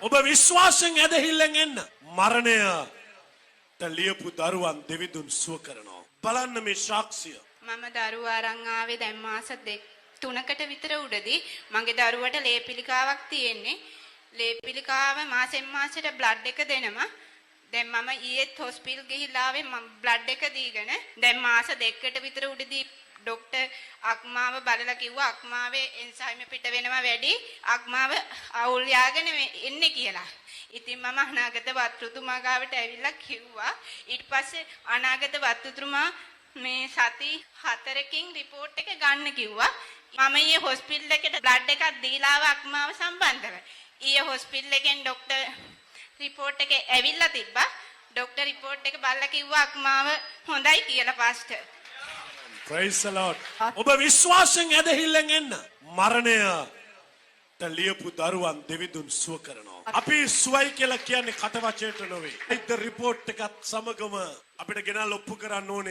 ඔබ විශ්වාසයෙන් ඇදහිල්ලෙන් එන්න. මරණයට ලියපු දරුවන් දෙවිඳුන් සුව කරනවා. බලන්න මේ සාක්ෂිය. මම දරුවා අරන් ආවේ දැන් මාස 3කට විතර උඩදී මගේ දරුවට ලේ පිළිකාවක් තියෙන්නේ. ලේ පිළිකාව මාසෙන් මාසෙට බ්ලඩ් එක දෙනවා. දැන් මම ඊයේත් හොස්පිටල් ගිහිල්ලා ආවේ මම බ්ලඩ් එක දීගෙන. දැන් මාස 2කට විතර උඩදී ડોක්ටර් අක්මාව බලලා කිව්වා අක්මාවේ එන්සයිම පිට වෙනවා වැඩි. අක්මාව අවුල් යාගෙන එන්නේ කියලා. ඉතින් මම අනාගත වෛද්‍යතුමා ගාවට ඇවිල්ලා කිව්වා. ඊට පස්සේ අනාගත වෛද්‍යතුමා මේ සති 4කින් රිපෝට් එක ගන්න කිව්වා. මම ඊයේ හොස්පිටල් එකට බ්ලඩ් එකක් දීලා ආව අක්මාව සම්බන්ධව. ඊයේ හොස්පිටල් එකෙන් ડોක්ටර් රිපෝට් එක ඇවිල්ලා තිබ්බා. ડોක්ටර් රිපෝට් එක බලලා කිව්වා අක්මාව හොඳයි කියලා පාස්ටර්. Praise the Lord. ඔබ විශ්වාසයෙන් ඇදහිල්ලෙන් එන්න. මරණයට ලියපු දරුවන් දෙවිඳුන් සුව කරනවා. අපි සුවයි කියලා කියන්නේ කට වචයට නොවේ. ඒ රිපෝට් එකත් සමගම අපිට ගෙනල්ලා ඔප්පු කරන්න ඕනේ.